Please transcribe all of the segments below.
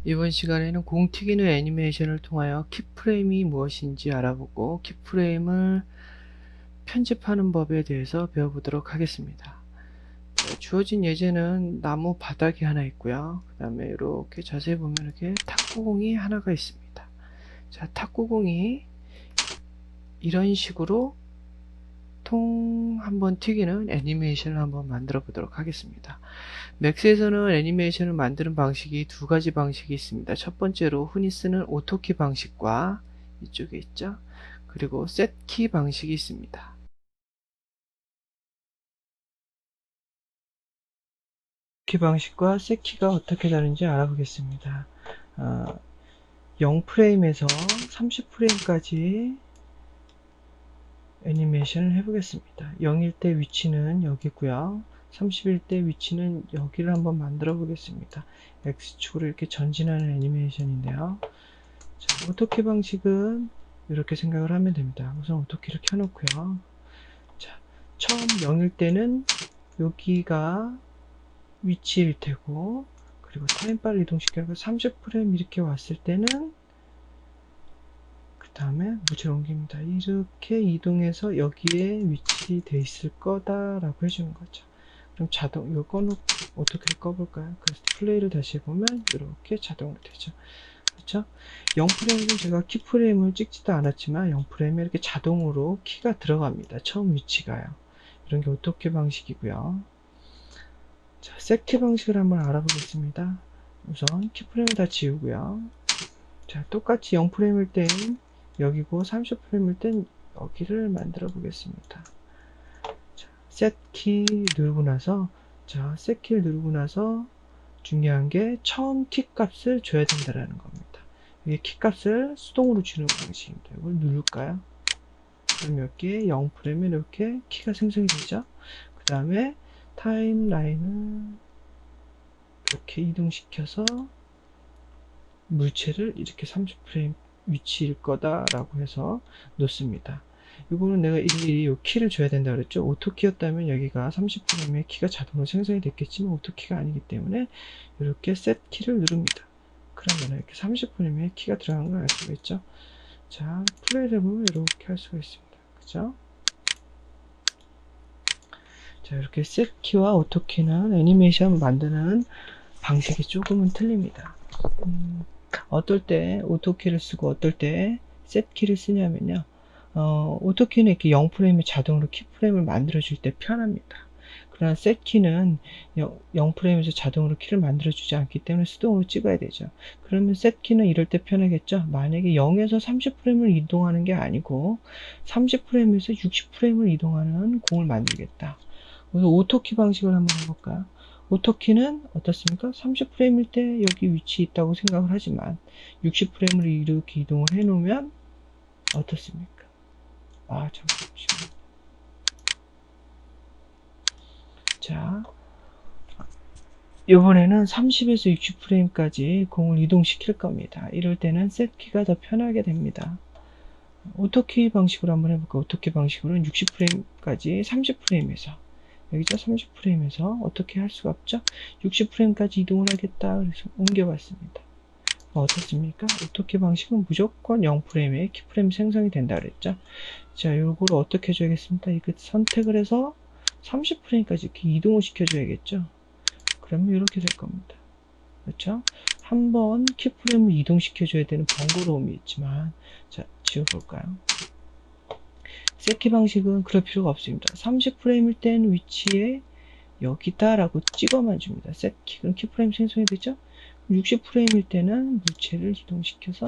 이번 시간에는 공 튀기는 애니메이션을 통하여 키프레임이 무엇인지 알아보고 키프레임을 편집하는 법에 대해서 배워보도록 하겠습니다. 주어진 예제는 나무 바닥이 하나 있고요. 그 다음에 이렇게 자세히 보면 이렇게 탁구공이 하나가 있습니다. 자, 탁구공이 이런 식으로 통 한번 튀기는 애니메이션을 한번 만들어 보도록 하겠습니다. 맥스에서는 애니메이션을 만드는 방식이 두 가지 방식이 있습니다. 첫 번째로 흔히 쓰는 오토키 방식과 이쪽에 있죠. 그리고 셋키 방식이 있습니다. 오토키 방식과 셋키가 어떻게 다른지 알아보겠습니다. 0프레임에서 30프레임까지 애니메이션을 해보겠습니다. 0일 때 위치는 여기고요. 30일 때 위치는 여기를 한번 만들어 보겠습니다. X축으로 이렇게 전진하는 애니메이션인데요. 자, 오토키 방식은 이렇게 생각을 하면 됩니다. 우선 오토키를 켜놓고요. 자, 처음 0일 때는 여기가 위치일 테고, 그리고 타임바를 이동시켜서 30프레임 이렇게 왔을 때는 그 다음에 무지를 옮깁니다. 이렇게 이동해서 여기에 위치돼 있을 거다라고 해주는 거죠. 그럼 자동, 이거 꺼놓고 오토키를 꺼볼까요? 그래서 플레이를 다시 해보면 이렇게 자동으로 되죠. 그렇죠? 0프레임은 제가 키프레임을 찍지도 않았지만 0프레임에 이렇게 자동으로 키가 들어갑니다. 처음 위치가요. 이런 게 오토키 방식이고요. 자, 셋키 방식을 한번 알아보겠습니다. 우선 키프레임을 다 지우고요. 자, 똑같이 0프레임일 땐 여기고 30프레임일 땐 여기를 만들어 보겠습니다. 자, 셋키 누르고 나서, 자, 셋키를 누르고 나서 중요한 게 처음 키 값을 줘야 된다라는 겁니다. 이게 키 값을 수동으로 주는 방식입니다. 이걸 누를까요? 그럼 여기에 0프레임에 이렇게 키가 생성이 되죠. 그 다음에 타임라인을 이렇게 이동시켜서 물체를 이렇게 30프레임 위치일 거다라고 해서 놓습니다. 이거는 내가 일일이 이 키를 줘야 된다 그랬죠. 오토키였다면 여기가 30프레임의 키가 자동으로 생성이 됐겠지만 오토키가 아니기 때문에 이렇게 셋 키를 누릅니다. 그러면 이렇게 30프레임의 키가 들어간 걸 알 수가 있죠. 자, 플레이를 해보면 이렇게 할 수가 있습니다. 그죠? 자, 이렇게 셋 키와 오토키는 애니메이션 만드는 방식이 조금은 틀립니다. 어떨 때 오토키를 쓰고 어떨 때 셋키를 쓰냐면요. 오토키는 이렇게 0프레임에 자동으로 키프레임을 만들어줄 때 편합니다. 그러나 셋키는 0프레임에서 자동으로 키를 만들어주지 않기 때문에 수동으로 찍어야 되죠. 그러면 셋키는 이럴 때 편하겠죠. 만약에 0에서 30프레임을 이동하는 게 아니고 30프레임에서 60프레임을 이동하는 공을 만들겠다. 그래서 오토키 방식을 한번 해볼까요? 오토키는 어떻습니까? 30프레임일 때 여기 위치 있다고 생각을 하지만 60프레임을 이렇게 이동을 해 놓으면 어떻습니까? 잠시만요. 자, 이번에는 30에서 60프레임까지 공을 이동시킬 겁니다. 이럴 때는 셋키가 더 편하게 됩니다. 오토키 방식으로 한번 해볼까요? 오토키 방식으로는 60프레임까지 30프레임에서 여기죠? 30프레임에서 어떻게 할 수가 없죠? 60프레임까지 이동을 하겠다. 그래서 옮겨봤습니다. 어떻습니까? 오토키 방식은 무조건 0프레임에 키프레임 생성이 된다 그랬죠? 자, 요거를 어떻게 해줘야겠습니까? 이거 선택을 해서 30프레임까지 이렇게 이동을 시켜줘야겠죠? 그러면 이렇게 될 겁니다. 그렇죠? 한번 키프레임을 이동시켜줘야 되는 번거로움이 있지만, 자, 지워볼까요? 셋키 방식은 그럴 필요가 없습니다. 30프레임일 땐 위치에 여기다 라고 찍어만 줍니다. 셋키, 그럼 키프레임 생성이 되죠? 60프레임일 때는 물체를 이동시켜서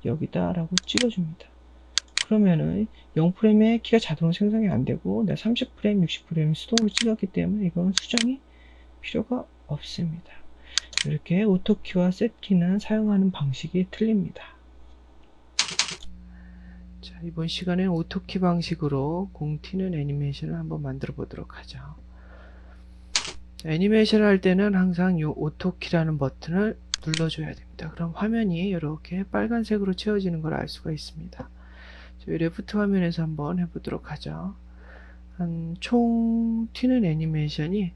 여기다 라고 찍어줍니다. 그러면은 0프레임에 키가 자동으로 생성이 안되고 내가 30프레임, 60프레임 수동으로 찍었기 때문에 이거는 수정이 필요가 없습니다. 이렇게 오토키와 셋키는 사용하는 방식이 틀립니다. 자, 이번 시간에는 오토키 방식으로 공 튀는 애니메이션을 한번 만들어 보도록 하죠. 자, 애니메이션을 할 때는 항상 이 오토키라는 버튼을 눌러줘야 됩니다. 그럼 화면이 이렇게 빨간색으로 채워지는 걸 알 수가 있습니다. 저희 레프트 화면에서 한번 해보도록 하죠. 총 튀는 애니메이션이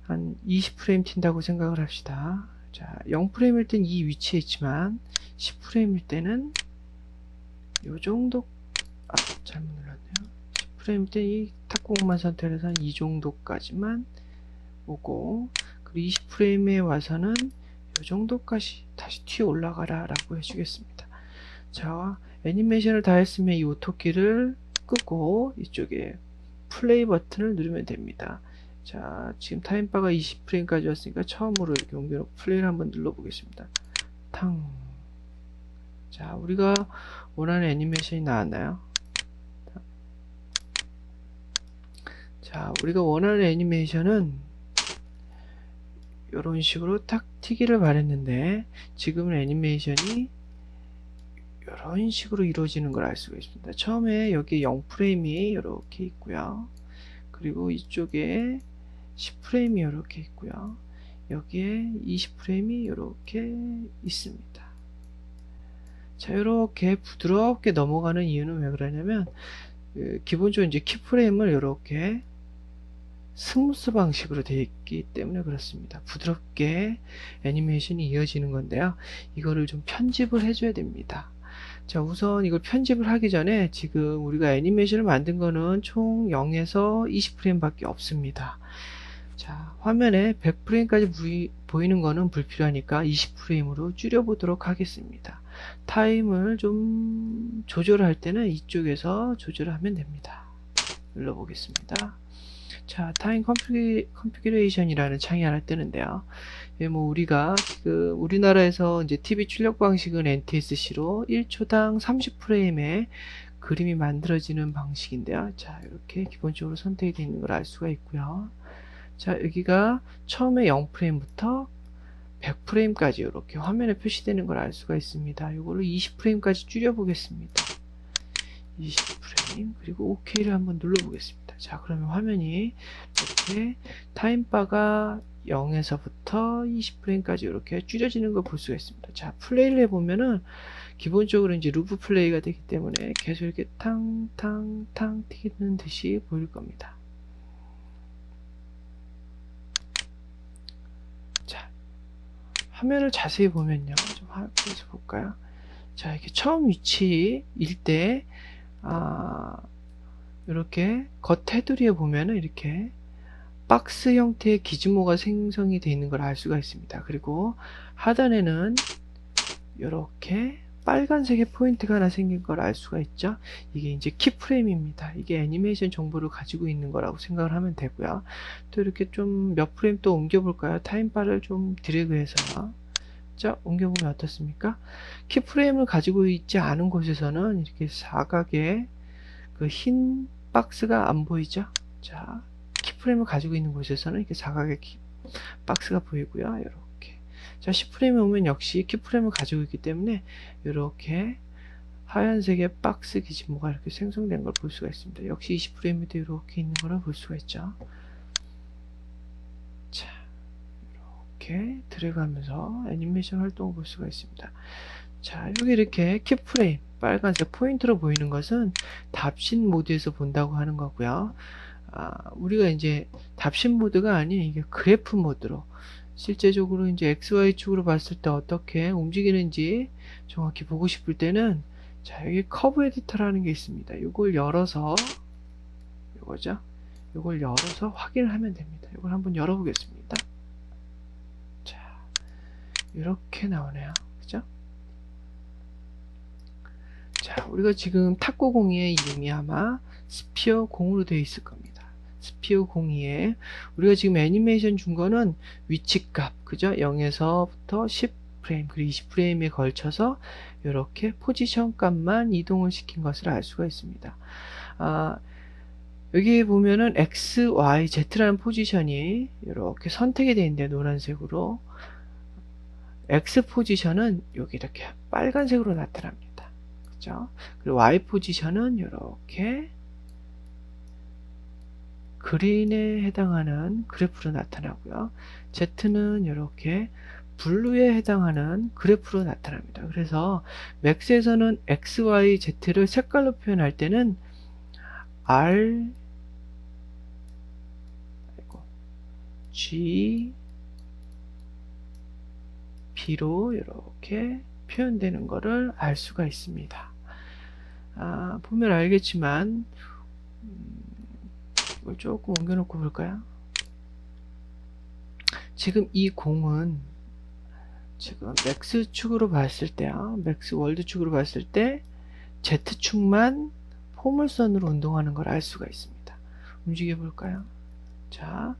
한 20프레임 튄다고 생각을 합시다. 자, 0프레임일 땐 이 위치에 있지만 10프레임일 때는 요 정도, 잘못 눌렀네요. 10프레임일 때 이 탁구공만 선택해서 이 정도까지만 오고, 그리고 20프레임에 와서는 요 정도까지 다시 튀어 올라가라 라고 해주겠습니다. 자, 애니메이션을 다 했으면 이 오토키를 끄고 이쪽에 플레이 버튼을 누르면 됩니다. 자, 지금 타임바가 20프레임까지 왔으니까 처음으로 이렇게 옮겨놓고 플레이를 한번 눌러보겠습니다. 탕. 자, 우리가 원하는 애니메이션이 나왔나요? 자, 우리가 원하는 애니메이션은 이런 식으로 탁 튀기를 바랬는데 지금은 애니메이션이 이런 식으로 이루어지는 걸 알 수가 있습니다. 처음에 여기 0프레임이 이렇게 있고요. 그리고 이쪽에 10프레임이 이렇게 있고요. 여기에 20프레임이 이렇게 있습니다. 자, 이렇게 부드럽게 넘어가는 이유는 왜 그러냐면 기본적으로 이제 키프레임을 이렇게 스무스 방식으로 되어 있기 때문에 그렇습니다. 부드럽게 애니메이션이 이어지는 건데요. 이거를 좀 편집을 해줘야 됩니다. 자, 우선 이걸 편집을 하기 전에 지금 우리가 애니메이션을 만든 거는 총 0에서 20프레임 밖에 없습니다. 자, 화면에 100프레임까지 보이는 거는 불필요하니까 20프레임으로 줄여보도록 하겠습니다. 타임을 좀 조절할 때는 이쪽에서 조절하면 됩니다. 눌러보겠습니다. 자, 타임 컨피규레이션이라는 창이 하나 뜨는데요. 뭐 우리가 지금 우리나라에서 이제 TV 출력 방식은 NTSC로 1초당 30프레임의 그림이 만들어지는 방식인데요. 자, 이렇게 기본적으로 선택이 되어 있는 걸 알 수가 있고요. 자, 여기가 처음에 0프레임부터 100프레임까지 이렇게 화면에 표시되는 걸 알 수가 있습니다. 이걸로 20프레임까지 줄여 보겠습니다. 20프레임, 그리고 OK를 한번 눌러 보겠습니다. 자, 그러면 화면이 이렇게 타임바가 0에서부터 20프레임까지 이렇게 줄여지는 걸 볼 수가 있습니다. 자, 플레이를 해보면은 기본적으로 이제 루프 플레이가 되기 때문에 계속 이렇게 탕탕탕 튀기는 듯이 보일 겁니다. 자, 화면을 자세히 보면요. 좀 확인해서 볼까요? 자, 이렇게 처음 위치일 때, 이렇게 겉 테두리에 보면은 이렇게 박스 형태의 기즈모가 생성이 되어 있는 걸 알 수가 있습니다. 그리고 하단에는 이렇게 빨간색의 포인트가 하나 생긴 걸 알 수가 있죠. 이게 이제 키프레임입니다. 이게 애니메이션 정보를 가지고 있는 거라고 생각을 하면 되고요. 또 이렇게 좀 몇 프레임 또 옮겨볼까요? 타임바를 좀 드래그해서요. 자, 옮겨보면 어떻습니까? 키프레임을 가지고 있지 않은 곳에서는 이렇게 사각의 그 흰 박스가 안 보이죠? 자, 키프레임을 가지고 있는 곳에서는 이렇게 사각의 박스가 보이고요. 이렇게. 자, 10프레임에 오면 역시 키프레임을 가지고 있기 때문에 이렇게 하얀색의 박스 기지모가 이렇게 생성된 걸 볼 수가 있습니다. 역시 20프레임에도 이렇게 있는 걸 볼 수가 있죠. 자, 이렇게 들어가면서 애니메이션 활동을 볼 수가 있습니다. 자, 여기 이렇게 키프레임 빨간색 포인트로 보이는 것은 답신 모드에서 본다고 하는 거고요. 우리가 이제 답신 모드가 아닌 이게 그래프 모드로 실제적으로 이제 XY축으로 봤을 때 어떻게 움직이는지 정확히 보고 싶을 때는 자, 여기 커브 에디터라는 게 있습니다. 이걸 열어서 이거죠. 이걸 열어서 확인을 하면 됩니다. 이걸 한번 열어보겠습니다. 자, 이렇게 나오네요. 그죠? 자, 우리가 지금 탁구공의 이름이 아마 스피어 0으로 되어 있을 겁니다. 스피어 02에 우리가 지금 애니메이션 준 거는 위치값, 그죠? 0에서부터 10프레임, 그리고 20프레임에 걸쳐서 이렇게 포지션 값만 이동을 시킨 것을 알 수가 있습니다. 여기 보면은 X, Y, Z라는 포지션이 이렇게 선택이 되어 있는데 노란색으로 X 포지션은 여기 이렇게 빨간색으로 나타납니다. 그죠? 그리고 Y 포지션은 이렇게 그린에 해당하는 그래프로 나타나고요. Z는 이렇게 블루에 해당하는 그래프로 나타납니다. 그래서 맥스에서는 X, Y, Z를 색깔로 표현할 때는 R, G, B로 이렇게 표현되는 것을 알 수가 있습니다. 보면 알겠지만 이걸 조금 옮겨놓고 볼까요? 지금 이 공은 지금 맥스 축으로 봤을 때요, 맥스 월드 축으로 봤을 때 Z축만 포물선으로 운동하는 걸 알 수가 있습니다. 움직여 볼까요? 자,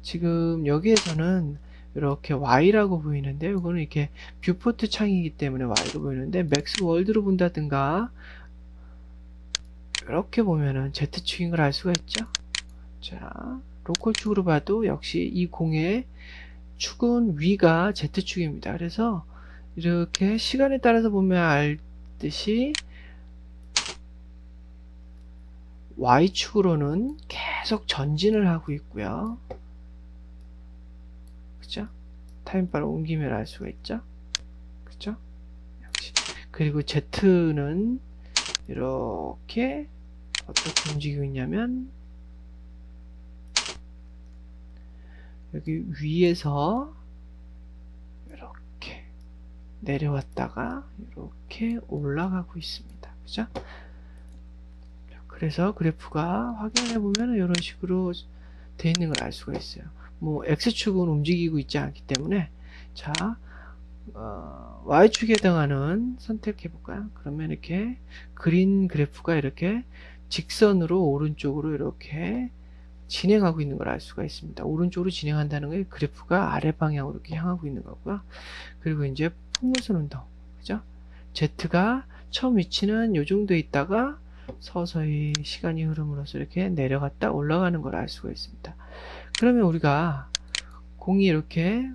지금 여기에서는 이렇게 Y라고 보이는데, 이거는 이렇게 뷰포트 창이기 때문에 Y로 보이는데, 맥스 월드로 본다든가 이렇게 보면은 Z축인 걸 알 수가 있죠. 자, 로컬 축으로 봐도 역시 이 공의 축은 위가 Z축입니다. 그래서 이렇게 시간에 따라서 보면 알듯이 Y축으로는 계속 전진을 하고 있고요. 그죠? 타임바를 옮기면 알 수가 있죠? 그죠? 역시. 그리고 Z는 이렇게 어떻게 움직이고 있냐면, 여기 위에서 이렇게 내려왔다가 이렇게 올라가고 있습니다. 그죠? 그래서 그래프가 확인해 보면 이런 식으로 되어 있는 걸 알 수가 있어요. 뭐 X축은 움직이고 있지 않기 때문에, 자, Y축에 해당하는 선택해 볼까요? 그러면 이렇게 그린 그래프가 이렇게 직선으로 오른쪽으로 이렇게 진행하고 있는 걸 알 수가 있습니다. 오른쪽으로 진행한다는 게 그래프가 아래 방향으로 이렇게 향하고 있는 거고요. 그리고 이제 포물선 운동, 그죠? Z가 처음 위치는 요 정도에 있다가 서서히 시간이 흐름으로써 이렇게 내려갔다 올라가는 걸 알 수가 있습니다. 그러면 우리가 공이 이렇게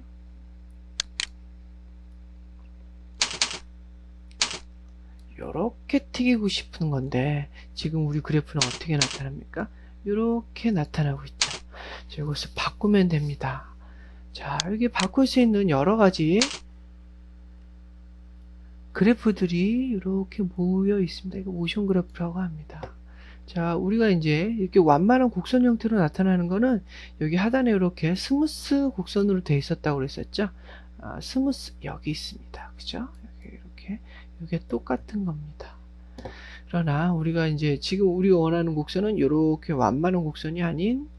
튀기고 싶은 건데, 지금 우리 그래프는 어떻게 나타납니까? 이렇게 나타나고 있죠. 자, 이것을 바꾸면 됩니다. 자, 여기 바꿀 수 있는 여러 가지 그래프들이 이렇게 모여 있습니다. 이거 모션 그래프라고 합니다. 자, 우리가 이제 이렇게 완만한 곡선 형태로 나타나는 거는 여기 하단에 이렇게 스무스 곡선으로 되어 있었다고 그랬었죠. 스무스 여기 있습니다. 그죠? 여기 이렇게 이게 똑같은 겁니다. 그러나 우리가 이제 지금 우리가 원하는 곡선은 이렇게 완만한 곡선이 아닌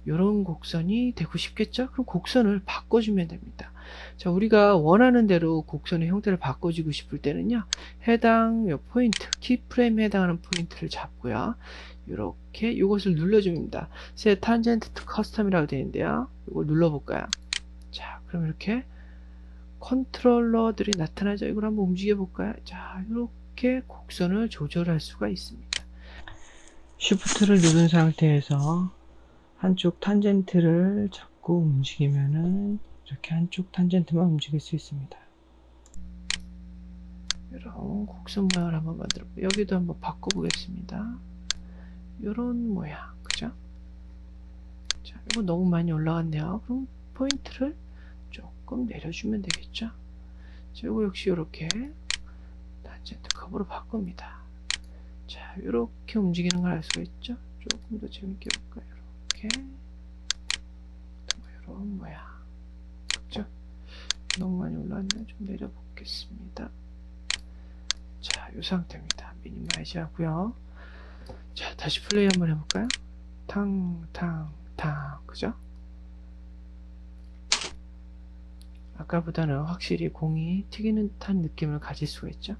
이런 곡선이 되고 싶겠죠? 그럼 곡선을 바꿔주면 됩니다. 자, 우리가 원하는 대로 곡선의 형태를 바꿔주고 싶을 때는요, 해당 포인트, 키프레임에 해당하는 포인트를 잡고요, 이렇게 이것을 눌러줍니다. Set Tangent to Custom이라고 되어 있는데요, 이걸 눌러볼까요? 자, 그럼 이렇게 컨트롤러들이 나타나죠. 이걸 한번 움직여 볼까요? 자, 이렇게 곡선을 조절할 수가 있습니다. Shift를 누른 상태에서 한쪽 탄젠트를 잡고 움직이면은 이렇게 한쪽 탄젠트만 움직일 수 있습니다. 이런 곡선 모양을 한번 만들어 볼게요. 여기도 한번 바꿔 보겠습니다. 이런 모양, 그죠? 자, 이거 너무 많이 올라갔네요. 그럼 포인트를 조금 내려주면 되겠죠? 자, 이거 역시 이렇게 탄젠트 컵으로 바꿉니다. 자, 이렇게 움직이는 걸 알 수가 있죠? 조금 더 재밌게 볼까요? 이렇게 이런 모양, 그죠? 너무 많이 올라왔네요. 좀 내려보겠습니다. 자, 이 상태입니다. 미니마이즈 하고요. 자, 다시 플레이 한번 해볼까요? 탕탕탕, 그죠? 아까보다는 확실히 공이 튀기는 듯한 느낌을 가질 수가 있죠.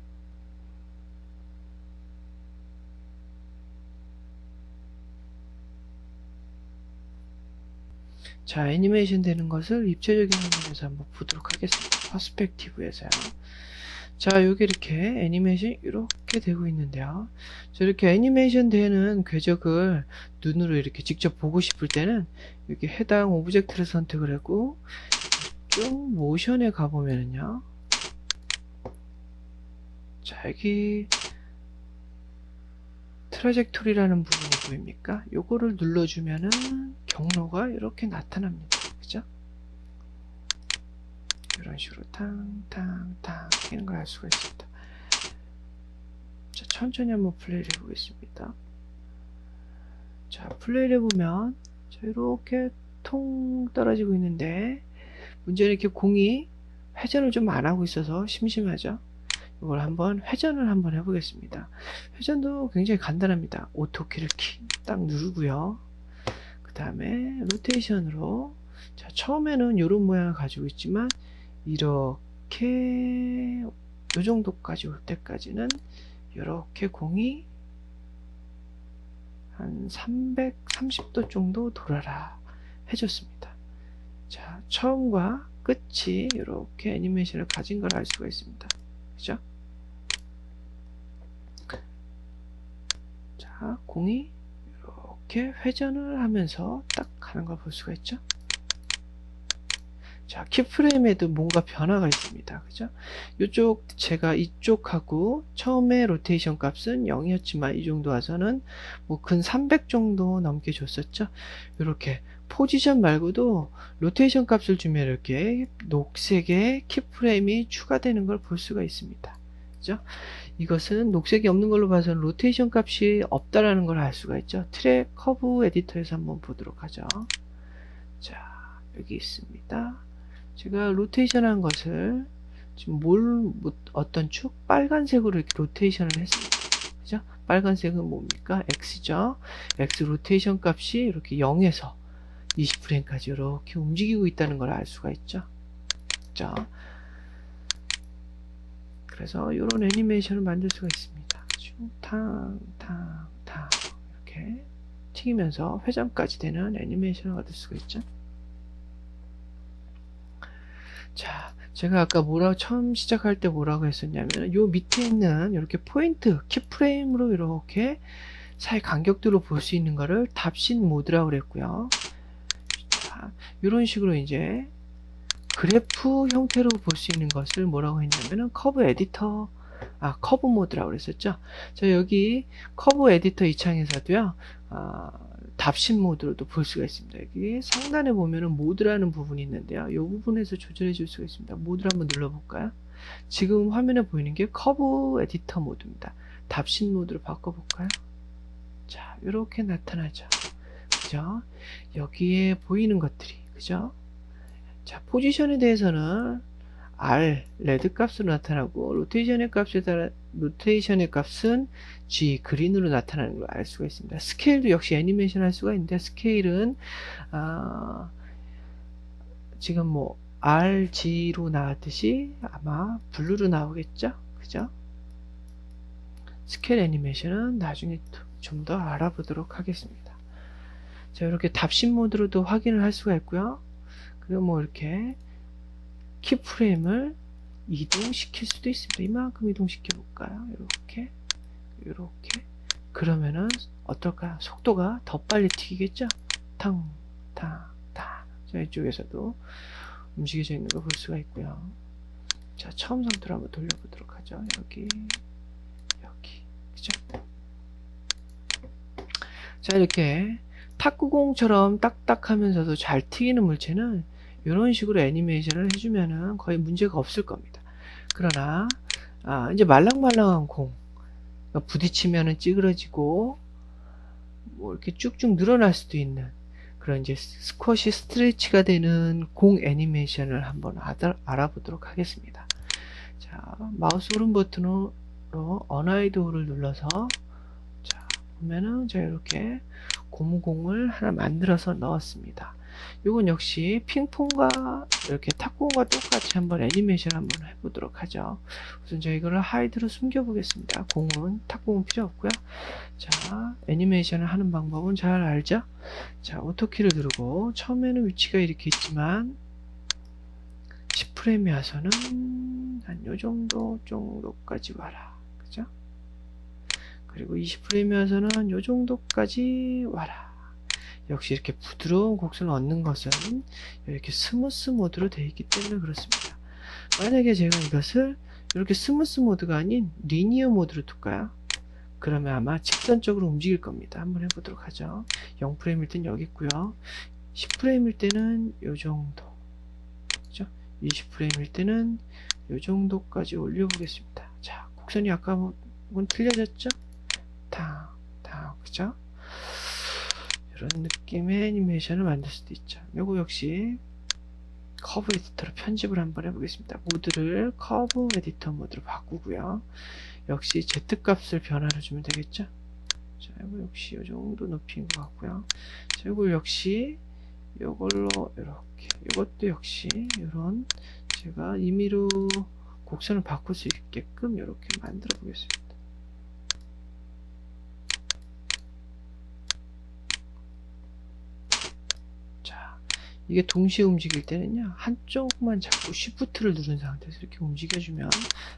자, 애니메이션 되는 것을 입체적인 화면에서 한번 보도록 하겠습니다. 퍼스펙티브에서요. 자, 여기 이렇게 애니메이션이 이렇게 되고 있는데요. 자, 이렇게 애니메이션 되는 궤적을 눈으로 이렇게 직접 보고 싶을 때는 여기 해당 오브젝트를 선택을 하고 쭉 모션에 가보면은요. 자, 여기 트라젝토리라는 부분이 보입니까? 요거를 눌러주면은 경로가 이렇게 나타납니다. 그죠? 이런 식으로 탕탕탕 하는 걸 알 수가 있습니다. 자, 천천히 한번 플레이를 해보겠습니다. 자, 플레이를 해보면 자, 이렇게 통 떨어지고 있는데 문제는 이렇게 공이 회전을 좀 안 하고 있어서 심심하죠. 이걸 한번 회전을 한번 해보겠습니다. 회전도 굉장히 간단합니다. 오토키를 딱 누르고요. 그 다음에 로테이션으로, 자, 처음에는 이런 모양을 가지고 있지만 이렇게 요 정도까지 올 때까지는 이렇게 공이 한 330도 정도 돌아라 해줬습니다. 자, 처음과 끝이 이렇게 애니메이션을 가진 걸 알 수가 있습니다. 그죠? 자, 공이 이렇게 회전을 하면서 딱 가는 걸 볼 수가 있죠? 자, 키프레임에도 뭔가 변화가 있습니다. 그죠? 이쪽, 제가 이쪽하고 처음에 로테이션 값은 0이었지만 이 정도 와서는 뭐 근 300 정도 넘게 줬었죠? 이렇게 포지션 말고도 로테이션 값을 주면 이렇게 녹색의 키프레임이 추가되는 걸 볼 수가 있습니다. 그죠? 이것은 녹색이 없는 걸로 봐서는 로테이션 값이 없다라는 걸 알 수가 있죠. 트랙 커브 에디터에서 한번 보도록 하죠. 자, 여기 있습니다. 제가 로테이션 한 것을 지금 어떤 축? 빨간색으로 이렇게 로테이션을 했습니다. 그죠? 빨간색은 뭡니까? X죠. X 로테이션 값이 이렇게 0에서 20프레임까지 이렇게 움직이고 있다는 걸 알 수가 있죠. 그죠? 그래서 이런 애니메이션을 만들 수가 있습니다. 탕, 탕, 탕. 이렇게 튀기면서 회전까지 되는 애니메이션을 얻을 수가 있죠. 자, 제가 아까 처음 시작할 때 뭐라고 했었냐면, 요 밑에 있는 이렇게 포인트, 키프레임으로 이렇게 사이 간격들로 볼 수 있는 거를 답신 모드라고 그랬고요. 자, 이런 식으로 이제 그래프 형태로 볼 수 있는 것을 뭐라고 했냐면은 커브 에디터, 커브 모드라고 그랬었죠. 자, 여기 커브 에디터 이 창에서도요, 답신 모드로도 볼 수가 있습니다. 여기 상단에 보면은 모드라는 부분이 있는데요. 이 부분에서 조절해 줄 수가 있습니다. 모드를 한번 눌러볼까요? 지금 화면에 보이는 게 커브 에디터 모드입니다. 답신 모드로 바꿔볼까요? 자, 이렇게 나타나죠. 그죠? 여기에 보이는 것들이, 그죠? 자, 포지션에 대해서는 R, 레드 값으로 나타나고, 로테이션의 값은 G, 그린으로 나타나는 걸 알 수가 있습니다. 스케일도 역시 애니메이션 할 수가 있는데, 스케일은, 지금 뭐, RG로 나왔듯이 아마 블루로 나오겠죠? 그죠? 스케일 애니메이션은 나중에 좀 더 알아보도록 하겠습니다. 자, 이렇게 답신 모드로도 확인을 할 수가 있고요. 그리고 뭐 이렇게 키프레임을 이동시킬 수도 있습니다. 이만큼 이동시켜 볼까요? 이렇게 그러면은 어떨까요? 속도가 더 빨리 튀기겠죠? 탕. 자, 이쪽에서도 움직여져 있는 거 볼 수가 있고요. 자, 처음 상태로 한번 돌려보도록 하죠. 여기 그죠? 자, 이렇게 탁구공처럼 딱딱하면서도 잘 튀기는 물체는 이런 식으로 애니메이션을 해주면은 거의 문제가 없을 겁니다. 그러나 이제 말랑말랑한 공, 부딪히면은 찌그러지고 뭐 이렇게 쭉쭉 늘어날 수도 있는 그런 이제 스쿼시 스트레치가 되는 공 애니메이션을 한번 알아보도록 하겠습니다. 자, 마우스 오른 버튼으로 언하이드 홀을 눌러서, 자, 보면은 제가 이렇게 고무공을 하나 만들어서 넣었습니다. 이건 역시 핑퐁과 이렇게 탁구공과 똑같이 한번 애니메이션 한번 해보도록 하죠. 우선 제가 이거를 하이드로 숨겨 보겠습니다. 탁구공은 필요 없고요. 자, 애니메이션을 하는 방법은 잘 알죠? 자, 오토키를 누르고 처음에는 위치가 이렇게 있지만 10프레임에 와서는 한 요정도까지 와라. 그죠? 그리고 20프레임에 와서는 요정도까지 와라. 역시 이렇게 부드러운 곡선을 얻는 것은 이렇게 스무스 모드로 되어 있기 때문에 그렇습니다. 만약에 제가 이것을 이렇게 스무스 모드가 아닌 리니어 모드로 둘까요? 그러면 아마 직선적으로 움직일 겁니다. 한번 해보도록 하죠. 0프레임일 땐 여기 있고요. 10프레임일 때는 요 정도, 그죠? 20프레임일 때는 요 정도까지 올려보겠습니다. 자, 곡선이 아까는 틀려졌죠? 그죠? 이런 느낌의 애니메이션을 만들 수도 있죠. 요거 역시 커브 에디터로 편집을 한번 해보겠습니다. 모드를 커브 에디터 모드로 바꾸고요. 역시 Z 값을 변화를 주면 되겠죠. 자, 이거 역시 이 정도 높이인 것 같고요. 자, 이걸 역시 이걸로 이렇게, 이것도 역시 이런 제가 임의로 곡선을 바꿀 수 있게끔 이렇게 만들어 보겠습니다. 자, 이게 동시에 움직일 때는요, 한쪽만 자꾸 Shift를 누른 상태에서 이렇게 움직여주면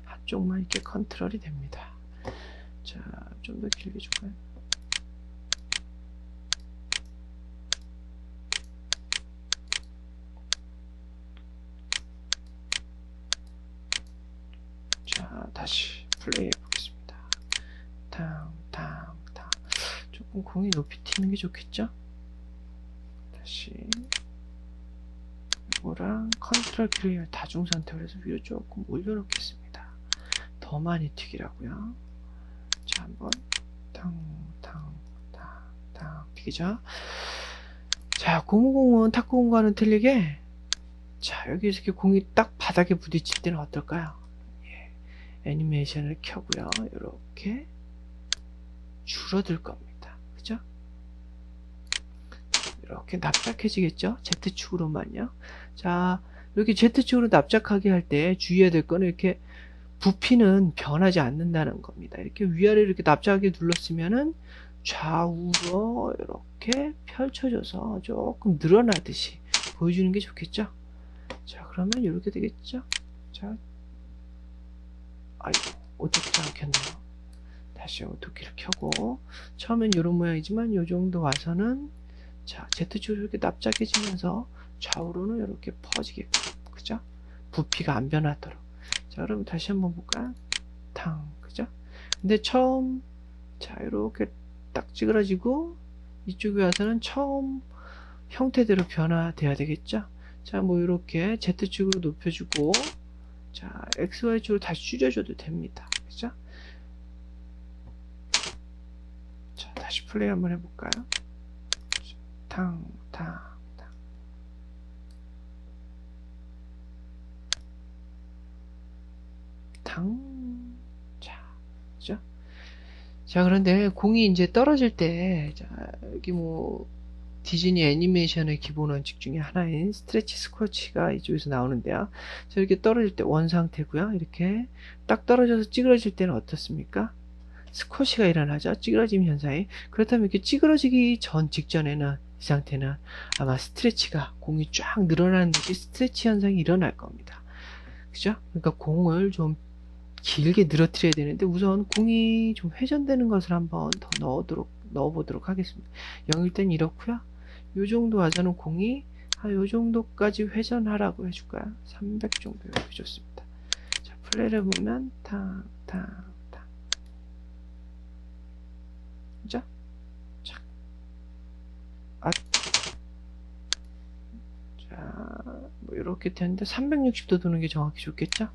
한쪽만 이렇게 컨트롤이 됩니다. 자, 좀 더 길게 줄까요? 자, 다시 플레이 해보겠습니다. 탕. 조금 공이 높이 튀는 게 좋겠죠? 다시 이거랑 컨트롤 키를 다중 상태로 해서 위로 조금 올려놓겠습니다. 더 많이 튀기라고요. 자, 한번 탕 튀기죠. 자, 고무공은 탁구공과는 틀리게, 자, 여기서 이렇게 공이 딱 바닥에 부딪힐 때는 어떨까요? 예, 애니메이션을 켜고요. 이렇게 줄어들 겁니다. 그죠? 이렇게 납작해지겠죠? Z축으로만요. 자, 이렇게 Z축으로 납작하게 할 때 주의해야 될 거는 이렇게 부피는 변하지 않는다는 겁니다. 이렇게 위아래로 이렇게 납작하게 눌렀으면은 좌우로 이렇게 펼쳐져서 조금 늘어나듯이 보여주는 게 좋겠죠? 자, 그러면 이렇게 되겠죠? 자, 아이고, 오토키가 안 켰네요. 다시 오토키를 켜고, 처음엔 이런 모양이지만 이 정도 와서는, 자, Z축으로 이렇게 납작해지면서 좌우로는 이렇게 퍼지게끔, 그죠? 부피가 안 변하도록. 자, 그럼 다시 한번 볼까요? 그죠? 근데 처음, 자, 이렇게 딱 찌그러지고, 이쪽에 와서는 처음 형태대로 변화돼야 되겠죠? 자, 뭐, 이렇게 Z축으로 높여주고, 자, XY축으로 다시 줄여줘도 됩니다. 그죠? 자, 다시 플레이 한번 해볼까요? 탕. 자, 그죠? 자, 그런데 공이 이제 떨어질 때, 자, 여기 뭐, 디즈니 애니메이션의 기본 원칙 중에 하나인 스트레치 스쿼치가 이쪽에서 나오는데요. 자, 이렇게 떨어질 때 원 상태고요. 이렇게 딱 떨어져서 찌그러질 때는 어떻습니까? 스쿼시가 일어나죠. 찌그러짐 현상이. 그렇다면 이렇게 찌그러지기 직전에는 이 상태는 아마 스트레치가 공이 쫙 늘어나는 듯이 스트레치 현상이 일어날 겁니다. 그죠? 그러니까 공을 좀 길게 늘어뜨려야 되는데 우선 공이 좀 회전되는 것을 한번 더 넣어보도록 하겠습니다. 0일 땐 이렇고요. 요 정도 와서는 공이 요 정도까지 회전하라고 해줄까요? 300 정도 이렇게 좋습니다. 자, 플레이를 보면 그죠? 자, 뭐 이렇게 되는데 360도 도는 게 정확히 좋겠죠?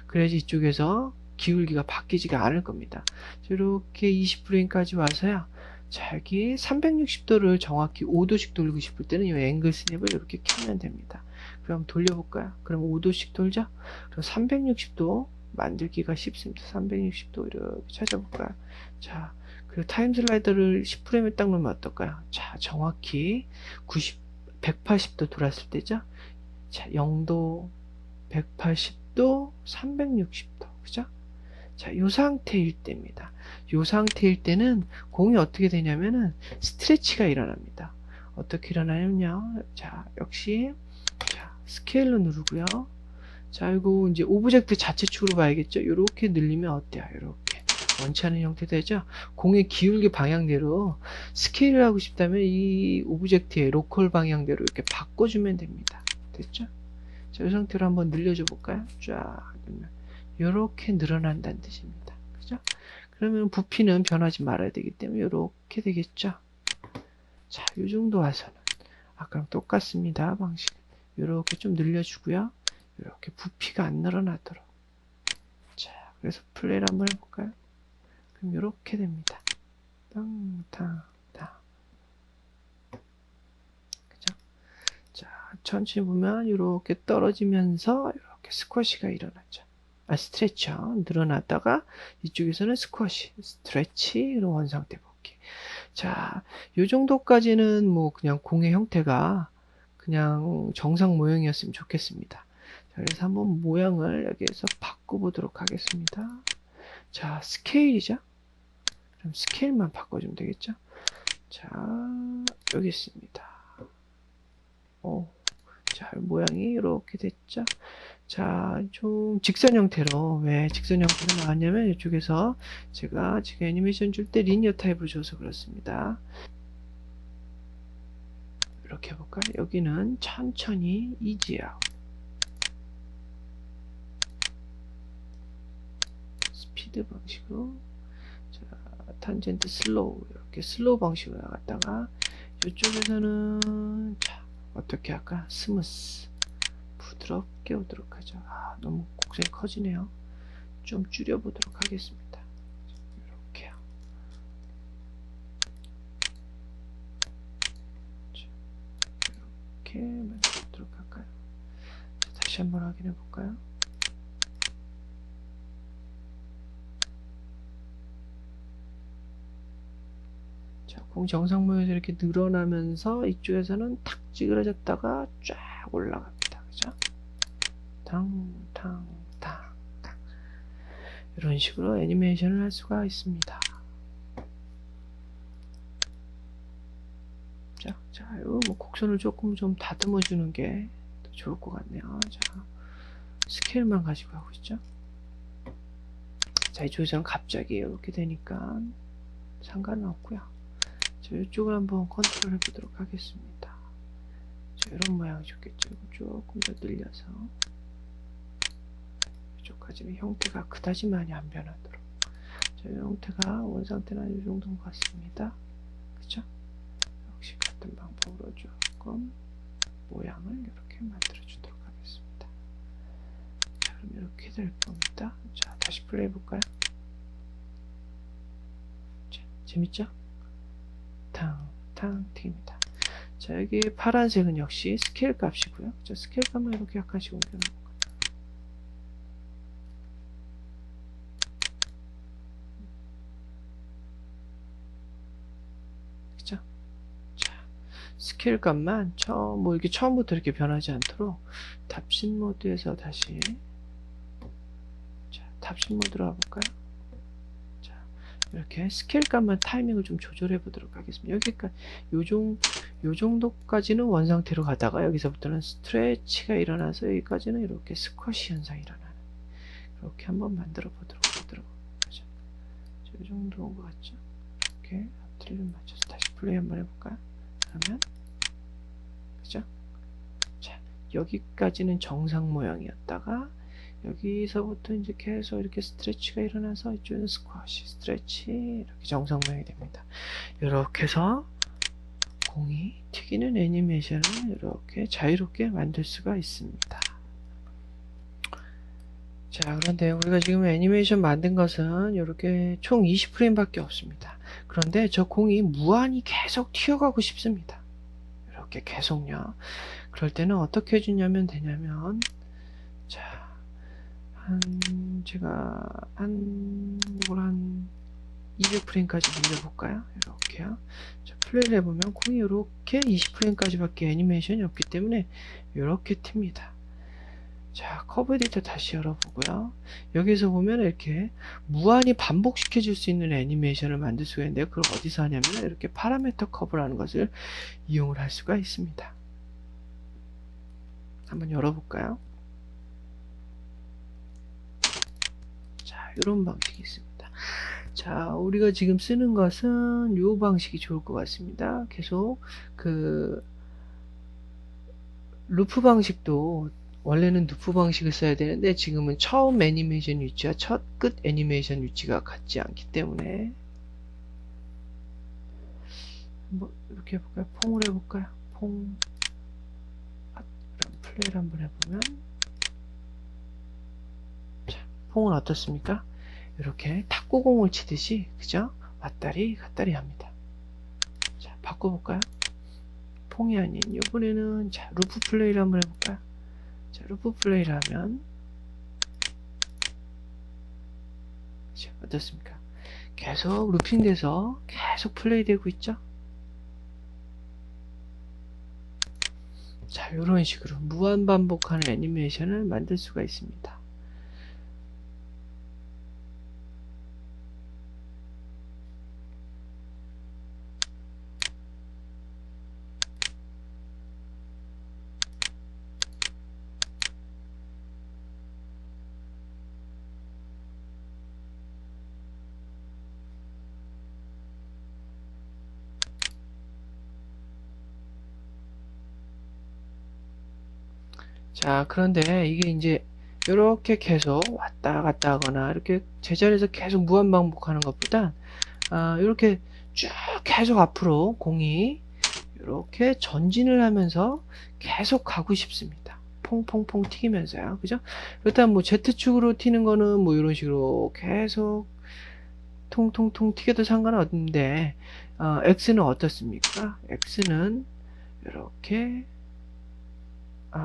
그래야지 이쪽에서 기울기가 바뀌지가 않을 겁니다. 이렇게 20프레임까지 와서요. 자, 여기 360도를 정확히 5도씩 돌리고 싶을 때는 이 앵글 스냅을 이렇게 켜면 됩니다. 그럼 돌려볼까요? 그럼 5도씩 돌죠? 그럼 360도 만들기가 쉽습니다. 360도 이렇게 찾아볼까요? 자, 그리고 타임 슬라이더를 10프레임에 딱 놓으면 어떨까요? 자, 정확히 180도 돌았을 때죠? 자, 0도, 180도, 360도. 그죠? 자, 요 상태일 때입니다. 요 상태일 때는 공이 어떻게 되냐면은 스트레치가 일어납니다. 어떻게 일어나냐면요. 자, 역시 자, 스케일로 누르고요. 자, 이거 이제 오브젝트 자체축으로 봐야겠죠. 요렇게 늘리면 어때요? 요렇게 원치 않은 형태 되죠. 공의 기울기 방향대로 스케일을 하고 싶다면 이 오브젝트의 로컬 방향대로 이렇게 바꿔주면 됩니다. 됐죠? 자, 이 상태로 한번 늘려줘 볼까요? 쫙 늘면 이렇게 늘어난다는 뜻입니다. 그죠? 그러면 부피는 변하지 말아야 되기 때문에 이렇게 되겠죠? 자, 이 정도 와서는 아까랑 똑같습니다. 방식 이렇게 좀 늘려주고요. 이렇게 부피가 안 늘어나도록. 자, 그래서 플레이를 한번 해볼까요? 그럼 이렇게 됩니다. 그죠? 자, 천천히 보면 이렇게 떨어지면서 이렇게 스쿼시가 일어나죠. 스트레쳐 늘어났다가 이쪽에서는 스쿼시, 스트레치, 이런 원상태 복귀. 자, 요 정도까지는 뭐 그냥 공의 형태가 그냥 정상 모형이었으면 좋겠습니다. 자, 그래서 한번 모양을 여기에서 바꿔보도록 하겠습니다. 자, 스케일이죠. 그럼 스케일만 바꿔주면 되겠죠. 자, 여기 있습니다. 자, 모양이 이렇게 됐죠. 자, 좀 직선 형태로, 왜 직선 형태로 나왔냐면 이쪽에서 제가 지금 애니메이션 줄 때 리니어 타입을 줘서 그렇습니다. 이렇게 해볼까요? 여기는 천천히 이지아웃, 스피드 방식으로, 자, 탄젠트 슬로우, 이렇게 슬로우 방식으로 나갔다가 이쪽에서는 자, 어떻게 할까? 스무스, 부드럽게 오도록 하죠. 너무 곡선이 커지네요. 좀 줄여보도록 하겠습니다. 이렇게요. 이렇게 만들도록 할까요? 자, 다시 한번 확인해 볼까요? 자, 공 정상 모양에서 이렇게 늘어나면서 이쪽에서는 탁 찌그러졌다가 쫙 올라갑니다. 그죠? 탕탕탕 이런 식으로 애니메이션을 할 수가 있습니다. 자, 요 뭐 곡선을 조금 좀 다듬어 주는 게 더 좋을 것 같네요. 자, 스케일만 가지고 하고 있죠. 자, 이쪽에서는 갑자기 이렇게 되니까 상관은 없고요. 자, 이쪽을 한번 컨트롤 해보도록 하겠습니다. 자, 이런 모양이 좋겠죠. 조금 더 늘려서 이쪽까지는 형태가 그다지 많이 안 변하도록. 자, 이 형태가 원상태는 이 정도인 것 같습니다. 그쵸? 역시 같은 방법으로 조금 모양을 이렇게 만들어 주도록 하겠습니다. 자, 그럼 이렇게 될 겁니다. 자, 다시 플레이 해볼까요? 자, 재밌죠? 탕탕 튀깁니다. 자, 여기 파란색은 역시 스케일 값이고요. 자, 스케일 값만 이렇게 약간씩 옮겨놓을까요? 그죠? 자, 스케일 값만 뭐 이렇게 처음부터 이렇게 변하지 않도록 탑신 모드에서 다시, 자, 탑신 모드로 와볼까요? 자, 이렇게 스케일 값만 타이밍을 좀 조절해 보도록 하겠습니다. 여기까지, 요 정도까지는 원상태로 가다가 여기서부터는 스트레치가 일어나서 여기까지는 이렇게 스쿼시 현상이 일어나는, 이렇게 한번 만들어 보도록 하죠. 자, 이 정도 온 것 같죠? 이렇게 앞뒤를 좀 맞춰서 다시 플레이 한번 해볼까요? 그러면, 그죠? 자, 여기까지는 정상 모양이었다가 여기서부터 이제 계속 이렇게 스트레치가 일어나서 이쪽에는 스쿼시, 스트레치, 이렇게 정상 모양이 됩니다. 이렇게 해서 공이 튀기는 애니메이션을 이렇게 자유롭게 만들 수가 있습니다. 자, 그런데 우리가 지금 애니메이션 만든 것은 이렇게 총 20프레임 밖에 없습니다. 그런데 저 공이 무한히 계속 튀어가고 싶습니다. 이렇게 계속요. 그럴 때는 어떻게 해주냐면 되냐면, 자, 제가 이걸 한 200프레임까지 늘려볼까요? 이렇게요. 자, 플레이를 해보면 공이 이렇게 20프레임까지 밖에 애니메이션이 없기 때문에 이렇게 튑니다. 자, 커브 에디터 다시 열어보고요. 여기서 보면 이렇게 무한히 반복시켜 줄 수 있는 애니메이션을 만들 수가 있는데요. 그걸 어디서 하냐면 이렇게 파라미터 커브라는 것을 이용을 할 수가 있습니다. 한번 열어볼까요? 자, 이런 방식이 있습니다. 자, 우리가 지금 쓰는 것은 이 방식이 좋을 것 같습니다. 계속 루프 방식도, 원래는 루프 방식을 써야 되는데 지금은 처음 애니메이션 위치와 첫 끝 애니메이션 위치가 같지 않기 때문에 뭐 이렇게 해볼까요? 퐁을 해볼까요? 퐁. 그럼 플레이를 한번 해보면, 자, 퐁은 어떻습니까? 이렇게 탁구공을 치듯이, 그죠? 왔다리 갔다리 합니다. 자, 바꿔볼까요? 퐁이 아닌 이번에는 자 루프 플레이를 한번 해볼까요? 자 루프 플레이를 하면 자, 어떻습니까? 계속 루핑돼서 계속 플레이 되고 있죠? 자 이런 식으로 무한 반복하는 애니메이션을 만들 수가 있습니다. 자 그런데 이게 이제 이렇게 계속 왔다 갔다 하거나 이렇게 제자리에서 계속 무한 반복하는 것보다 이렇게 쭉 계속 앞으로 공이 이렇게 전진을 하면서 계속 가고 싶습니다. 퐁퐁퐁 튀기면서요. 그죠? 그렇다면 뭐 Z축으로 튀는 거는 뭐 이런 식으로 계속 통통통 튀겨도 상관은 없는데 X는 어떻습니까? X는 이렇게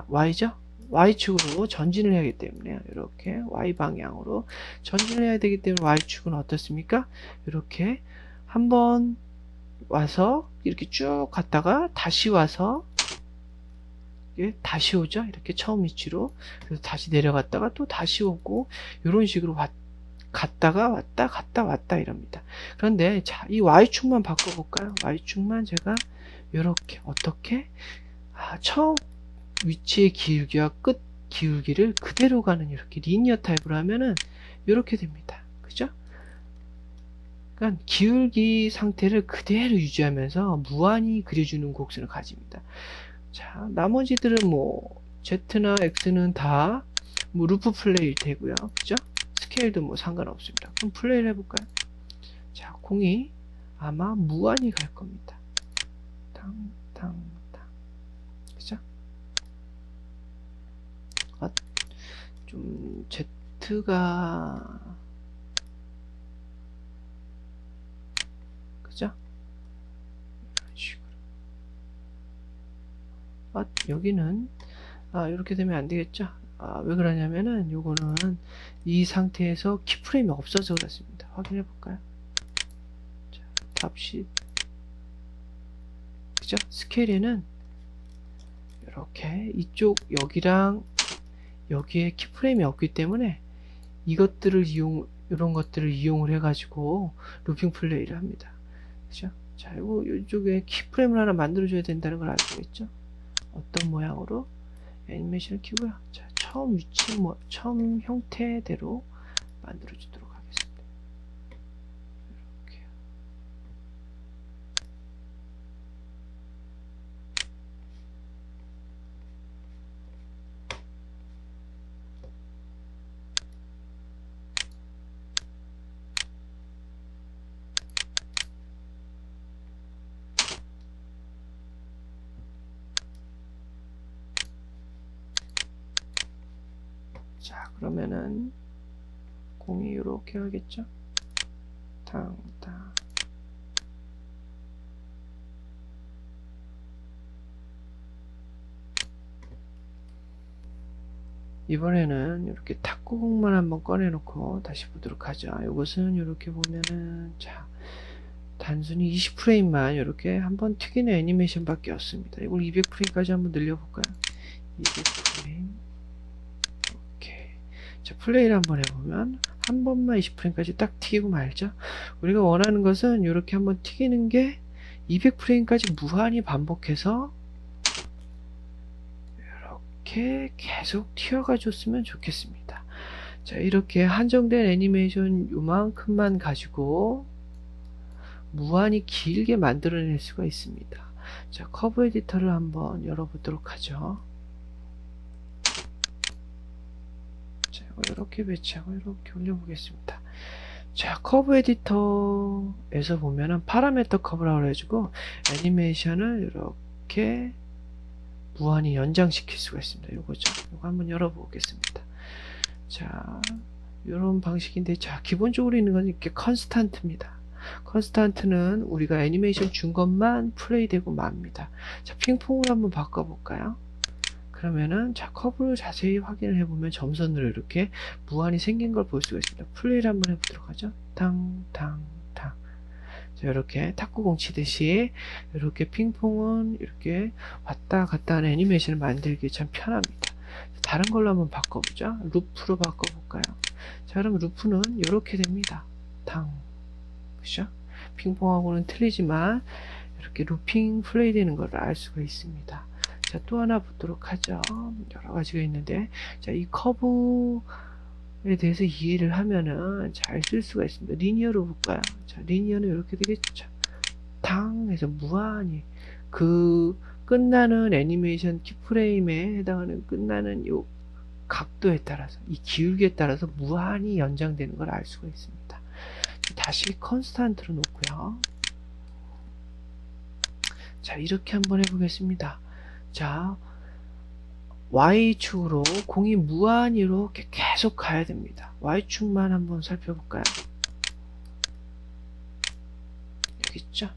Y죠? Y축으로 전진을 해야 하기 때문에 이렇게 Y 방향으로 전진을 해야 되기 때문에 Y축은 어떻습니까? 이렇게 한번 와서 이렇게 쭉 갔다가 다시 와서 다시 오죠. 이렇게 처음 위치로. 그래서 다시 내려갔다가 또 다시 오고 이런 식으로 갔다가 왔다 갔다 왔다 이럽니다. 그런데 자, 이 Y축만 바꿔볼까요? Y축만 제가 이렇게 어떻게 처음 위치의 기울기와 끝 기울기를 그대로 가는 이렇게 리니어 타입으로 하면은 이렇게 됩니다. 그죠? 그러니까 기울기 상태를 그대로 유지하면서 무한히 그려주는 곡선을 가집니다. 자, 나머지들은 뭐 Z나 X는 다 뭐 루프 플레이일 테고요. 그죠? 스케일도 뭐 상관없습니다. 그럼 플레이를 해볼까요? 자, 공이 아마 무한히 갈 겁니다. 탕탕탕. 그죠? 좀 Z가 그죠? 이런 식으로. 여기는 이렇게 되면 안 되겠죠? 왜 그러냐면은 요거는 이 상태에서 키프레임이 없어서 그렇습니다. 확인해 볼까요? 자, 탑시 그죠? 스케일에는 이렇게 이쪽 여기랑 여기에 키프레임이 없기 때문에 이것들을 이런 것들을 이용을 해가지고 루핑 플레이를 합니다. 그죠? 자, 이쪽에 키프레임을 하나 만들어줘야 된다는 걸 알고 있죠? 어떤 모양으로 애니메이션을 키고요. 자, 처음 위치, 처음 형태대로 만들어주도록 하겠습니다. 이렇게요. 자, 그러면은 공이 이렇게 하겠죠? 탕탕. 이번에는 이렇게 탁구공만 한번 꺼내놓고 다시 보도록 하죠. 이것은 이렇게 보면은 자, 단순히 20프레임만 이렇게 한번 튀기는 애니메이션 밖에 없습니다. 이걸 200프레임까지 한번 늘려볼까요? 200프레임. 오케이. 자, 플레이를 한번 해보면 한 번만 20프레임까지 딱 튀기고 말죠. 우리가 원하는 것은 이렇게 한번 튀기는 게 200프레임까지 무한히 반복해서 이렇게 계속 튀어가 줬으면 좋겠습니다. 자, 이렇게 한정된 애니메이션 요만큼만 가지고 무한히 길게 만들어낼 수가 있습니다. 자, 커브 에디터를 한번 열어보도록 하죠. 자, 이렇게 배치하고 이렇게 올려보겠습니다. 자, 커브 에디터에서 보면은 파라메터 커브라고 해가지고 애니메이션을 이렇게 무한히 연장시킬 수가 있습니다. 요거죠. 요거 한번 열어보겠습니다. 자, 요런 방식인데, 자, 기본적으로 있는 건 이렇게 컨스탄트입니다. 컨스탄트는 우리가 애니메이션 준 것만 플레이되고 맙니다. 자, 핑퐁으로 한번 바꿔볼까요? 그러면은 자, 커브를 자세히 확인을 해보면 점선으로 이렇게 무한히 생긴 걸 볼 수가 있습니다. 플레이를 한번 해보도록 하죠. 탕탕탕. 자, 이렇게 탁구공 치듯이 이렇게 핑퐁은 이렇게 왔다 갔다 하는 애니메이션을 만들기 참 편합니다. 다른 걸로 한번 바꿔보죠. 루프로 바꿔볼까요? 자, 그럼 루프는 이렇게 됩니다. 탕. 그죠? 핑퐁하고는 틀리지만 이렇게 루핑 플레이 되는 걸 알 수가 있습니다. 자, 또 하나 보도록 하죠. 여러 가지가 있는데, 자, 이 커브에 대해서 이해를 하면은 잘 쓸 수가 있습니다. 리니어로 볼까요? 자, 리니어는 이렇게 되겠죠. 탕 해서 무한히 그 끝나는 애니메이션 키프레임에 해당하는 끝나는 요 각도에 따라서 이 기울기에 따라서 무한히 연장되는 걸 알 수가 있습니다. 다시 컨스탄트로 놓고요. 자, 이렇게 한번 해보겠습니다. 자, Y축으로 공이 무한히 이렇게 계속 가야 됩니다. Y축만 한번 살펴볼까요? 여기 있죠?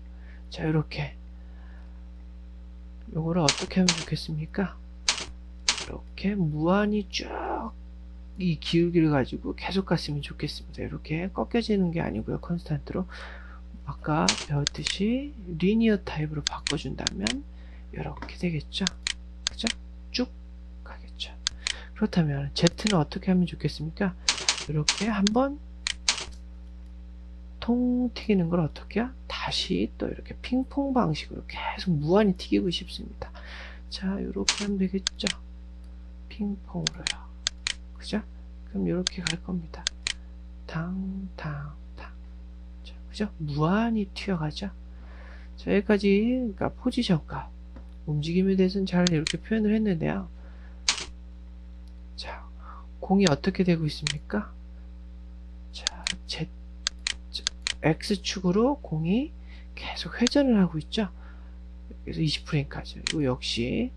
자, 이렇게 요거를 어떻게 하면 좋겠습니까? 이렇게 무한히 쭉 이 기울기를 가지고 계속 갔으면 좋겠습니다. 이렇게 꺾여지는 게 아니고요. 컨스탄트로 아까 배웠듯이 리니어 타입으로 바꿔준다면 이렇게 되겠죠. 그죠? 쭉 가겠죠. 그렇다면 Z는 어떻게 하면 좋겠습니까? 이렇게 한번 통 튀기는 걸 어떻게 해요? 다시 또 이렇게 핑퐁 방식으로 계속 무한히 튀기고 싶습니다. 자, 이렇게 하면 되겠죠. 핑퐁으로요. 그죠? 그럼 이렇게 갈 겁니다. 탕탕탕. 자, 그죠? 무한히 튀어가죠. 자, 여기까지 그러니까 포지션과 움직임에 대해서는 잘 이렇게 표현을 했는데요. 자, 공이 어떻게 되고 있습니까? 자, X축으로 공이 계속 회전을 하고 있죠. 그래서 20프레임까지. 이거 역시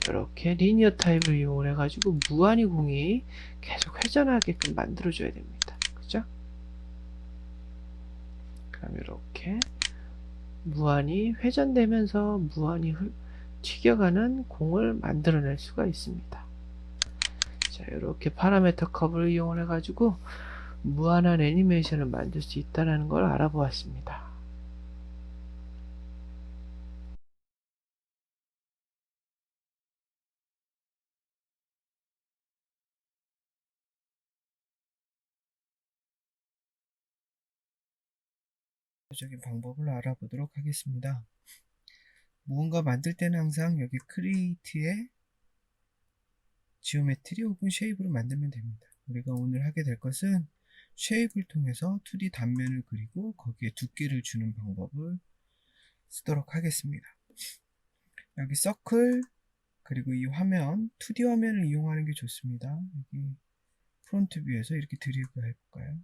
이렇게 리니어 타입을 이용을 해가지고 무한히 공이 계속 회전하게끔 만들어줘야 됩니다. 그죠? 그럼 이렇게 무한히 회전되면서 무한히 튀겨가는 공을 만들어낼 수가 있습니다. 자, 이렇게 파라메터 커브를 이용을 해가지고 무한한 애니메이션을 만들 수 있다는 걸 알아보았습니다. 적인 방법을 알아보도록 하겠습니다. 무언가 만들 때는 항상 여기 크리에이트에 지오메트리 혹은 쉐입으로 만들면 됩니다. 우리가 오늘 하게 될 것은 쉐입을 통해서 2D 단면을 그리고 거기에 두께를 주는 방법을 쓰도록 하겠습니다. 여기 서클 그리고 이 화면 2D 화면을 이용하는 게 좋습니다. 여기 프론트 뷰에서 이렇게 드래그 해볼까요?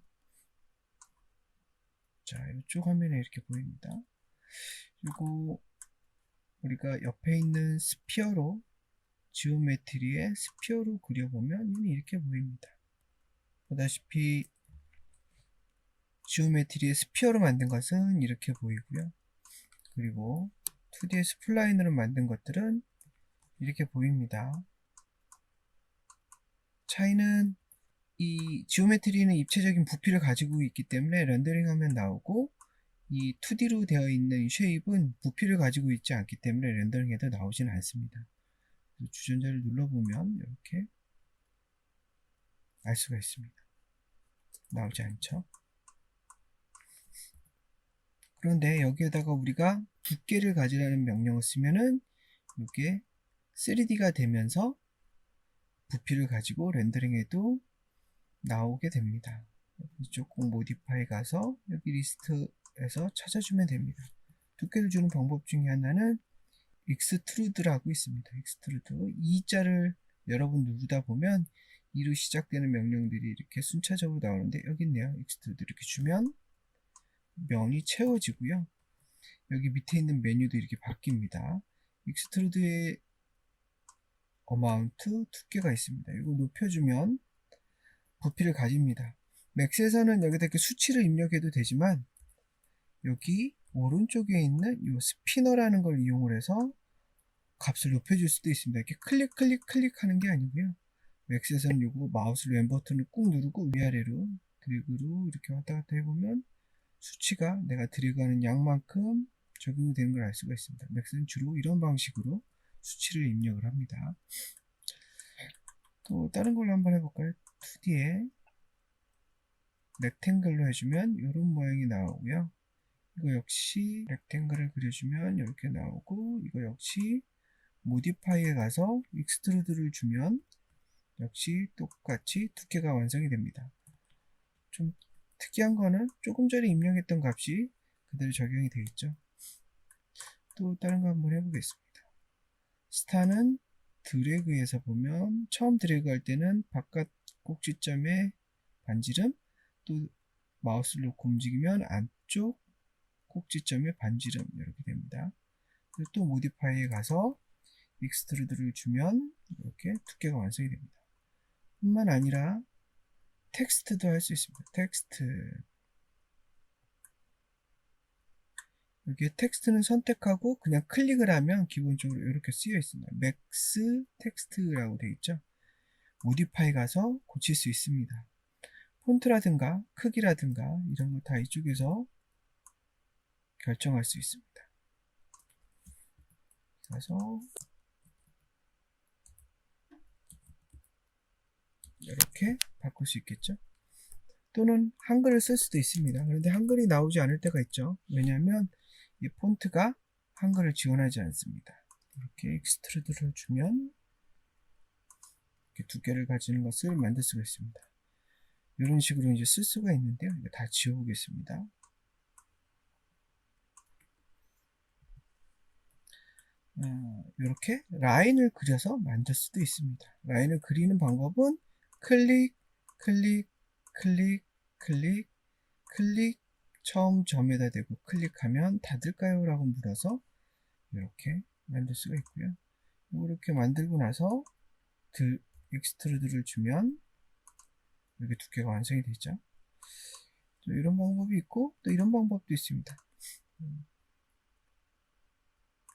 자, 이쪽 화면에 이렇게 보입니다. 그리고 우리가 옆에 있는 스피어로 지오메트리의 스피어로 그려보면 이렇게 보입니다. 보다시피 지오메트리의 스피어로 만든 것은 이렇게 보이고요. 그리고 2D의 스플라인으로 만든 것들은 이렇게 보입니다. 차이는 이 지오메트리는 입체적인 부피를 가지고 있기 때문에 렌더링하면 나오고 이 2D로 되어 있는 쉐입은 부피를 가지고 있지 않기 때문에 렌더링에도 나오지는 않습니다. 주전자를 눌러보면 이렇게 알 수가 있습니다. 나오지 않죠? 그런데 여기에다가 우리가 두께를 가지라는 명령을 쓰면은 이게 3D가 되면서 부피를 가지고 렌더링에도 나오게 됩니다. 이쪽 꼭 모디파이 가서 여기 리스트에서 찾아주면 됩니다. 두께를 주는 방법 중에 하나는 익스트루드라고 있습니다. 익스트루드 E자를 여러분 누르다 보면 E로 시작되는 명령들이 이렇게 순차적으로 나오는데 여기 있네요. 익스트루드 이렇게 주면 면이 채워지고요. 여기 밑에 있는 메뉴도 이렇게 바뀝니다. 익스트루드의 어마운트 두께가 있습니다. 이거 높여주면 부피를 가집니다. 맥스에서는 여기다 이렇게 수치를 입력해도 되지만 여기 오른쪽에 있는 이 스피너라는 걸 이용을 해서 값을 높여줄 수도 있습니다. 이렇게 클릭 하는 게 아니고요. 맥스에서는 요거 마우스로 왼 버튼을 꾹 누르고 위아래로 드래그로 이렇게 왔다 갔다 해보면 수치가 내가 드래그하는 양만큼 적용이 되는 걸 알 수가 있습니다. 맥스는 주로 이런 방식으로 수치를 입력을 합니다. 또 다른 걸로 한번 해볼까요? 2D에 렉탱글로 해주면 이런 모양이 나오고요. 이거 역시 렉탱글을 그려주면 이렇게 나오고, 이거 역시 모디파이에 가서 익스트루드를 주면 역시 똑같이 두께가 완성이 됩니다. 좀 특이한 거는 조금 전에 입력했던 값이 그대로 적용이 되어 있죠. 또 다른 거 한번 해보겠습니다. 스타는 드래그에서 보면 처음 드래그 할 때는 바깥 꼭지점에 반지름, 또 마우스를 놓고 움직이면 안쪽 꼭지점에 반지름 이렇게 됩니다. 그리고 또 모디파이에 가서 익스트루드를 주면 이렇게 두께가 완성이 됩니다. 뿐만 아니라 텍스트도 할 수 있습니다. 텍스트. 여기에 텍스트는 선택하고 그냥 클릭을 하면 기본적으로 이렇게 쓰여 있습니다. 맥스 텍스트라고 되어 있죠. 모디파이 가서 고칠 수 있습니다. 폰트라든가 크기라든가 이런 거 다 이쪽에서 결정할 수 있습니다. 그래서 이렇게 바꿀 수 있겠죠. 또는 한글을 쓸 수도 있습니다. 그런데 한글이 나오지 않을 때가 있죠. 왜냐하면 이 폰트가 한글을 지원하지 않습니다. 이렇게 익스트루드를 주면 이렇게 두께를 가지는 것을 만들 수가 있습니다. 이런 식으로 이제 쓸 수가 있는데요. 이거 다 지워보겠습니다. 이렇게 라인을 그려서 만들 수도 있습니다. 라인을 그리는 방법은 클릭, 클릭, 클릭, 클릭, 클릭, 처음 점에다 대고 클릭하면 닫을까요? 라고 물어서 이렇게 만들 수가 있고요. 이렇게 만들고 나서 익스트루드를 주면 이렇게 두께가 완성이 되죠. 또 이런 방법이 있고 또 이런 방법도 있습니다.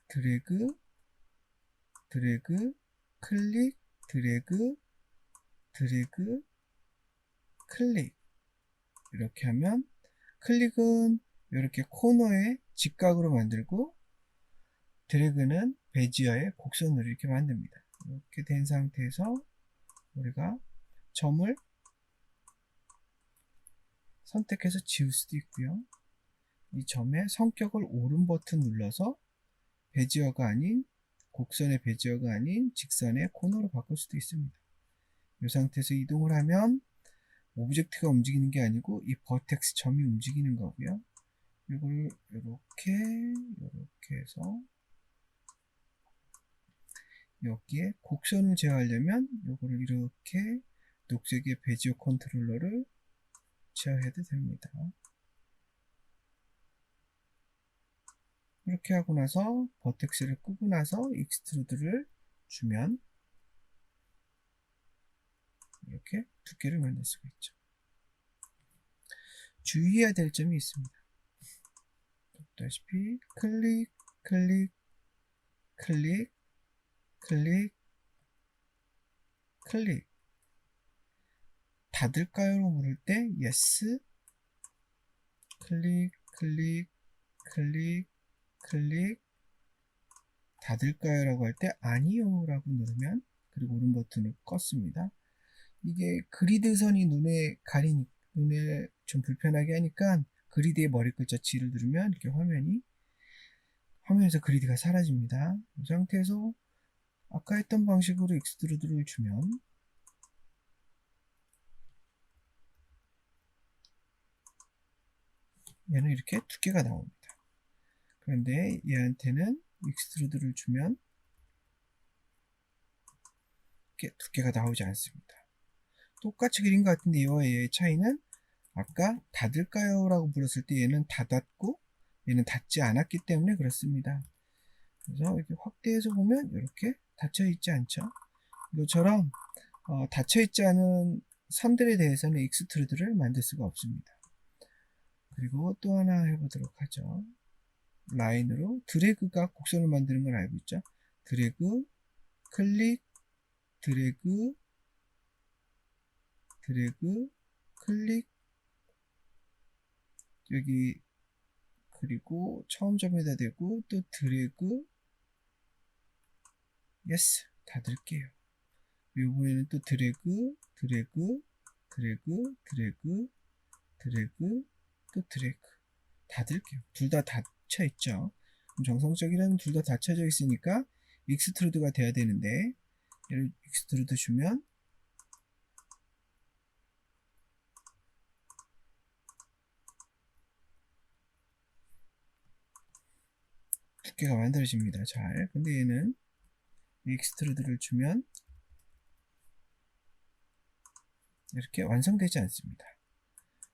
드래그, 드래그, 클릭, 드래그, 드래그, 클릭. 이렇게 하면 클릭은 이렇게 코너에 직각으로 만들고, 드래그는 베지어의 곡선으로 이렇게 만듭니다. 이렇게 된 상태에서 우리가 점을 선택해서 지울 수도 있고요. 이 점의 성격을 오른 버튼 눌러서 베지어가 아닌, 곡선의 베지어가 아닌 직선의 코너로 바꿀 수도 있습니다. 이 상태에서 이동을 하면 오브젝트가 움직이는 게 아니고 이 버텍스 점이 움직이는 거고요. 이걸 이렇게 해서 여기에 곡선을 제어하려면 이거를 이렇게 녹색의 베지어 컨트롤러를 제어해도 됩니다. 이렇게 하고 나서 버텍스를 끄고 나서 익스트루드를 주면 이렇게 두께를 만들 수가 있죠. 주의해야 될 점이 있습니다. 보다시피 클릭, 클릭, 클릭, 클릭, 클릭. 닫을까요로 물을 때 yes, 클릭, 클릭, 클릭, 클릭. 닫을까요? 라고 할 때 아니요 라고 누르면, 그리고 오른 버튼을 껐습니다. 이게 그리드 선이 눈에 좀 불편하게 하니까 그리드의 머리 글자 G를 누르면 이렇게 화면에서 그리드가 사라집니다. 이 상태에서 아까 했던 방식으로 익스트루드를 주면 얘는 이렇게 두께가 나옵니다. 그런데 얘한테는 익스트루드를 주면 이렇게 두께가 나오지 않습니다. 똑같이 그린 것 같은데 이와 얘의 차이는 아까 닫을까요? 라고 물었을 때 얘는 닫았고 얘는 닫지 않았기 때문에 그렇습니다. 그래서 이렇게 확대해서 보면 이렇게 닫혀 있지 않죠. 이것처럼 닫혀 있지 않은 선들에 대해서는 익스트루드를 만들 수가 없습니다. 그리고 또 하나 해보도록 하죠. 라인으로 드래그가 곡선을 만드는 걸 알고 있죠. 드래그, 클릭, 드래그, 드래그, 클릭, 여기 그리고 처음 점에다 대고 또 드래그, 예스, 닫을게요. 이번에는 또 드래그, 드래그, 드래그, 드래그, 드래그, 또 드래그. 닫을게요. 둘 다 닫혀 있죠. 정성적이라면 둘 다 닫혀져 있으니까 익스트루드가 돼야 되는데, 얘를 익스트루드 주면 두께가 만들어집니다. 잘. 근데 얘는 익스트루드를 주면 이렇게 완성되지 않습니다.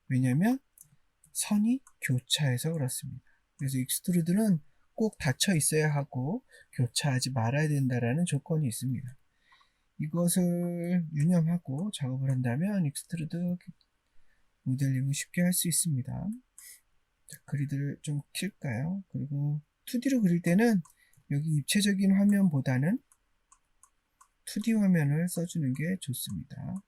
왜냐하면 선이 교차해서 그렇습니다. 그래서 익스트루드는 꼭 닫혀 있어야 하고 교차하지 말아야 된다라는 조건이 있습니다. 이것을 유념하고 작업을 한다면 익스트루드 모델링을 쉽게 할 수 있습니다. 자, 그리드를 좀 킬까요? 그리고 2D로 그릴 때는 여기 입체적인 화면보다는 2D 화면을 써주는 게 좋습니다.